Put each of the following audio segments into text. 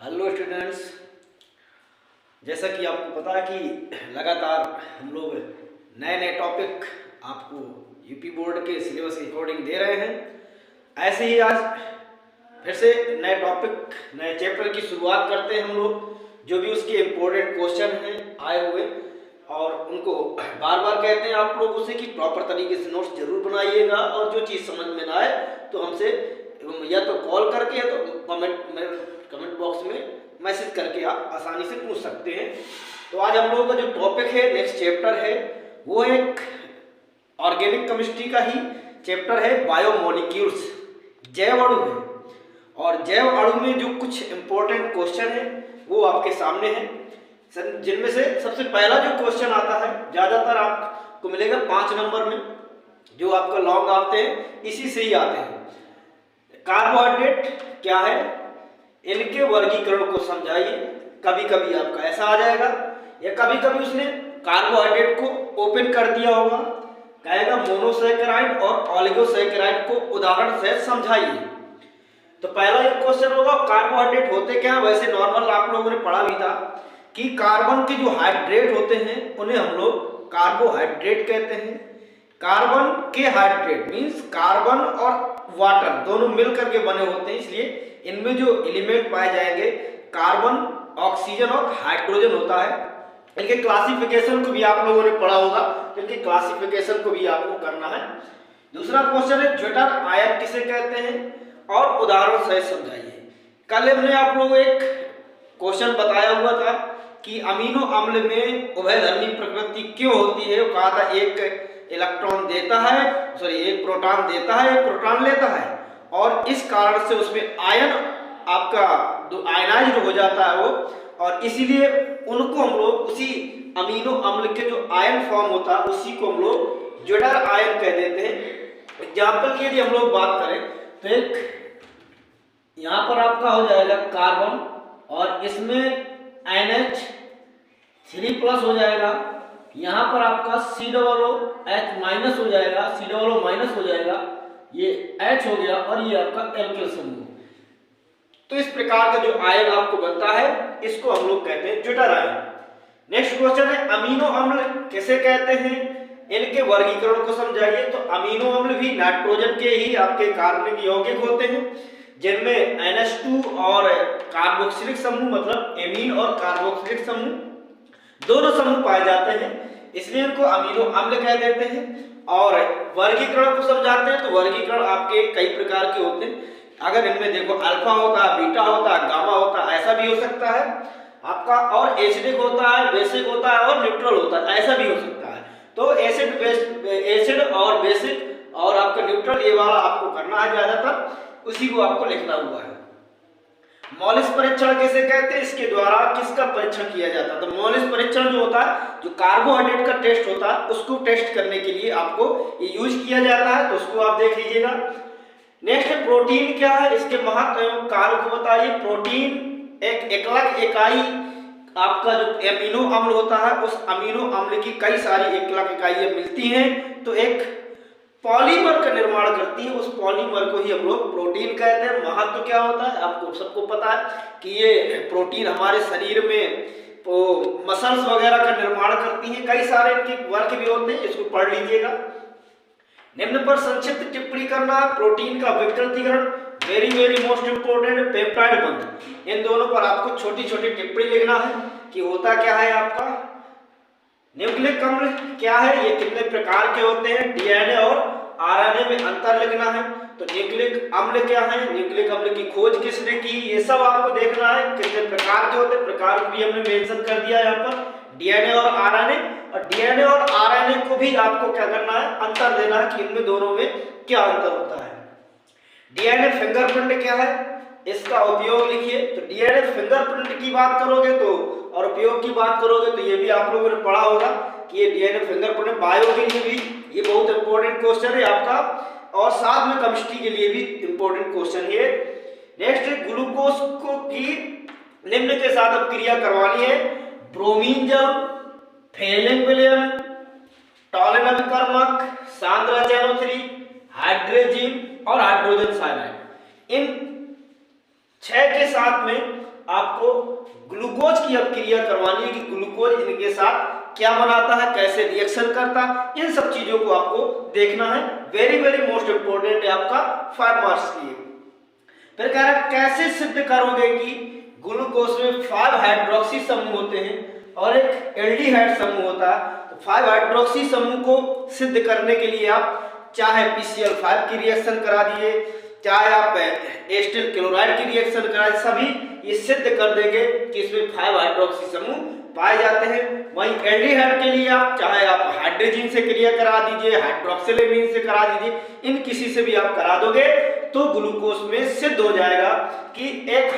Hello students. जैसा कि आपको पता है कि लगातार हम लोग नए नए टॉपिक आपको यूपी बोर्ड के सिलेबस के अकॉर्डिंग दे रहे हैं। ऐसे ही आज फिर से नए टॉपिक नए चैप्टर की शुरुआत करते हैं हम लोग। जो भी उसके इम्पोर्टेंट क्वेश्चन हैं आए हुए और उनको बार बार कहते हैं आप लोग उसे कि प्रॉपर तरीके से नोट्स जरूर बनाइएगा और जो चीज़ समझ में ना आए तो हमसे या तो कॉल करके या तो कमेंट बॉक्स में मैसेज करके आप आसानी से पूछ सकते हैं। तो आज हम लोगों का जो टॉपिक है, नेक्स्ट चैप्टर है, वो एक ऑर्गेनिक केमिस्ट्री का ही चैप्टर है, बायोमोलिक्यूल्स, जैव अणु है। और जैव अणु में जो कुछ इंपॉर्टेंट क्वेश्चन है वो आपके सामने है, जिनमें से सबसे पहला जो क्वेश्चन आता है ज्यादातर आपको मिलेगा 5 नंबर में, जो आपका लॉन्ग आते हैं इसी से ही आते हैं। कार्बोहाइड्रेट क्या है, इनके वर्गीकरण को समझाइए। कभी कभी आपका ऐसा आ जाएगा या कभी कभी उसने कार्बोहाइड्रेट को ओपन कर दिया होगा, कहेगा मोनोसैकेराइड और ऑलिगोसैकेराइड को उदाहरण से समझाइए। तो पहला ये क्वेश्चन होगा कार्बोहाइड्रेट होते क्या। वैसे नॉर्मल आप लोगों ने पढ़ा भी था कि कार्बन के जो हाइड्रेट होते हैं उन्हें हम लोग कार्बोहाइड्रेट कहते हैं। कार्बन के हाइड्रेट मींस कार्बन और वाटर दोनों मिलकर के बने होते हैं, इसलिए इनमें जो एलिमेंट पाए जाएंगे कार्बन, ऑक्सीजन और हाइड्रोजन होता है। इनके क्लासिफिकेशन को भी आप लोगों ने पढ़ा होगा, इनके क्लासिफिकेशन को भी आपको करना है। दूसरा क्वेश्चन है ज्वेटर आयन किसे कहते हैं और उदाहरण सहित समझाइए। कल हमने आप लोगों को एक क्वेश्चन बताया हुआ था कि अमीनो अम्ल में उभयधर्मी प्रकृति क्यों होती है। वो कहा था एक इलेक्ट्रॉन देता है, एक प्रोटॉन देता है, एक प्रोटॉन लेता है, और इस कारण से उसमें आयन आपका आयनाइज्ड हो जाता है वो, और इसीलिए उनको हम लोग उसी अमीनो अम्ल के जो आयन फॉर्म होता है उसी को हम लोग ज्वेटर आयन कह देते हैं। एग्जाम्पल की यदि हम लोग बात करें तो एक यहाँ पर आपका हो जाएगा कार्बन और इसमें NH3+ हो जाएगा। यहाँ पर आपका COOH- हो जाएगा, COO- हो जाएगा, ये H हो गया और ये आपका एल्किल समूह। तो इस प्रकार का जो आयन आपको बनता है इसको हम लोग कहते हैं ज्वेटर आयन। नेक्स्ट क्वेश्चन है अमीनो अम्ल किसे कहते हैं, इनके वर्गीकरण को समझाइए। तो अमीनो अम्ल भी नाइट्रोजन के ही आपके कार्बनिक यौगिक होते हैं, जिनमें NH2 और कार्बोक्सिलिक समूह मतलब एमीन और कार्बोक्सिलिक समूह दोनों समूह पाए जाते हैं, इसलिए इनको अमीनो अम्ल कह देते हैं। और वर्गीकरण को समझाते हैं तो वर्गीकरण आपके कई प्रकार के होते हैं। अगर इनमें देखो अल्फा होता है, बीटा होता है, गामा होता है, ऐसा भी हो सकता है आपका, और एसिडिक होता है, बेसिक होता है और न्यूट्रल होता है, ऐसा भी हो सकता है। तो एसिड और बेसिक और आपका न्यूट्रल ये वाला आपको करना है, ज्यादातर उसी को आपको लिखना हुआ है। मॉलिस परीक्षण किसे कहते हैं, इसके द्वारा किसका परीक्षण किया जाता है। तो मॉलिस परीक्षण जो होता है, जो कार्बोहाइड्रेट का टेस्ट होता है उसको टेस्ट करने के लिए आपको ये यूज किया जाता है, तो उसको आप देख लीजिएगा। नेक्स्ट प्रोटीन क्या है, इसके महत्व एवं कार्य को बताइए। प्रोटीन एक एकलक इकाई आपका जो अमीनो अम्ल होता है उस अमीनो अम्ल की कई सारी एकलक इकाइयां मिलती हैं तो एक पॉलीमर का निर्माण करती है, उस पॉलीमर को ही हम लोग प्रोटीन कहते हैं। महत्व क्या होता है आपको सबको पता है कि ये प्रोटीन हमारे शरीर में मसल्स वगैरह का निर्माण करती हैं, कई सारे इनके वर्क भी होते हैं, इसको पढ़ लीजिएगा। निम्न पर संक्षिप्त टिप्पणी करना है। प्रोटीन का विकृतीकरण वेरी मोस्ट इंपोर्टेंट, पेप्टाइड बंध, इन दोनों पर आपको छोटी छोटी टिप्पणी लिखना है कि होता क्या है आपका। न्यूक्लिक अम्ल क्या है, ये कितने प्रकार के होते हैं, डीएनए और आरएनए में अंतर लिखना है। तो न्यूक्लिक अम्ल क्या है, न्यूक्लिक अम्ल की खोज किसने की, ये सब आपको देखना है। कितने प्रकार के होते हैं, प्रकार भी हमने मेंशन कर दिया यहाँ पर, डीएनए और आरएनए। और डीएनए और आरएनए को भी आपको क्या करना है, अंतर देना है कि इनमें दोनों में क्या अंतर होता है। डीएनए फिंगरप्रिंट क्या है, इसका उपयोग लिखिए। तो डीएनए फिंगरप्रिंट की बात करोगे तो और उपयोग की बात करोगे तो ये भी आप लोगों ने पढ़ा होगा कि ये डीएनए फिंगरप्रिंट बायोलॉजी में भी ये बहुत इंपॉर्टेंट क्वेश्चन है आपका, और साथ में केमिस्ट्री के लिए भी इंपॉर्टेंट क्वेश्चन है। नेक्स्ट ग्लूकोज को की निम्न के साथ अब क्रिया करवानी है। ब्रोमीन जल, फेलिंग विलयन, टॉलिन अभिकर्मक, सांद्राजनो3, हाइड्रोजिन और हाइड्रोजन साइनाइड, इन 6 के साथ में आपको ग्लूकोज की अब क्रिया करवानी है कि ग्लूकोज इनके साथ क्या बनाता है, कैसे रिएक्शन करता है, इन सब चीजों को आपको देखना है। वेरी वेरी मोस्ट इंपोर्टेंट है आपका 5 मार्क्स के लिए। फिर कह रहा है कैसे सिद्ध करोगे कि ग्लूकोज में 5 हाइड्रोक्सी समूह होते हैं और एक एल्डिहाइड समूह होता है। तो 5 हाइड्रोक्सी समूह को सिद्ध करने के लिए आप चाहे PCl5 की रिएक्शन करा दिए, चाहे आप एसिटिल क्लोराइड की रिएक्शन करा, सभी ये सिद्ध कर देंगे कि इसमें 5 हाइड्रोक्सी समूह पाए जाते हैं। वहीं एल्डिहाइड के लिए आप चाहे आप हाइड्रोजन से क्रिया करा दीजिए, हाइड्रोक्सिलेमीन से करा दीजिए, इन किसी से भी आप करा दोगे तो ग्लूकोज में सिद्ध हो जाएगा कि एक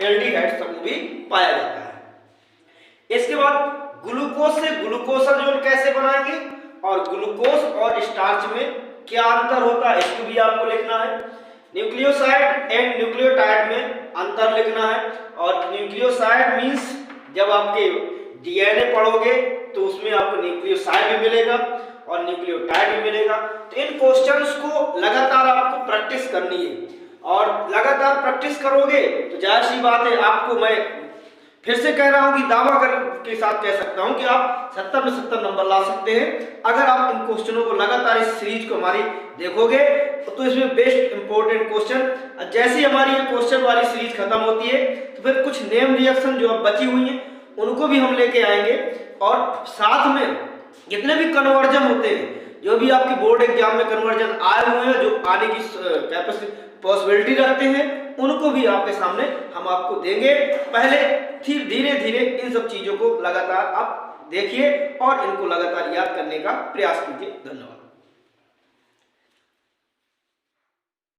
एल्डिहाइड समूह भी पाया जाता है। इसके बाद ग्लूकोज से ग्लूकोसाजोन कैसे बनाएंगे और ग्लूकोज और स्टार्च में क्या अंतर होता है, इसको भी आपको लिखना है। न्यूक्लियोसाइड एंड न्यूक्लियोटाइड में अंतर लिखना है। और न्यूक्लियोसाइड मींस जब आपके DNA पढ़ोगे तो उसमें आपको न्यूक्लियोसाइड भी मिलेगा और न्यूक्लियोटाइड भी मिलेगा। तो इन क्वेश्चंस को लगातार आपको प्रैक्टिस करनी है और लगातार प्रैक्टिस करोगे तो जाहिर सी बात है, आपको मैं फिर से कह रहा हूं कि दावा के साथ कह सकता हूं कि आप 70 में 70 नंबर ला सकते हैं अगर आप इन क्वेश्चनों को लगातार इस सीरीज को हमारी देखोगे। तो इसमें बेस्ट इंपॉर्टेंट क्वेश्चन, जैसे ही हमारी ये क्वेश्चन वाली सीरीज खत्म होती है तो फिर कुछ नेम रिएक्शन जो अब बची हुई हैं उनको भी हम लेके आएंगे और साथ में जितने भी कन्वर्जन होते हैं, जो भी आपकी बोर्ड एग्जाम में कन्वर्जन आए हुए हैं, जो आने की कैपेसिटी पॉसिबिलिटी रखते हैं, उनको भी आपके सामने हम आपको देंगे। पहले धीरे धीरे इन सब चीजों को लगातार आप देखिए और इनको लगातार याद करने का प्रयास कीजिए। धन्यवाद।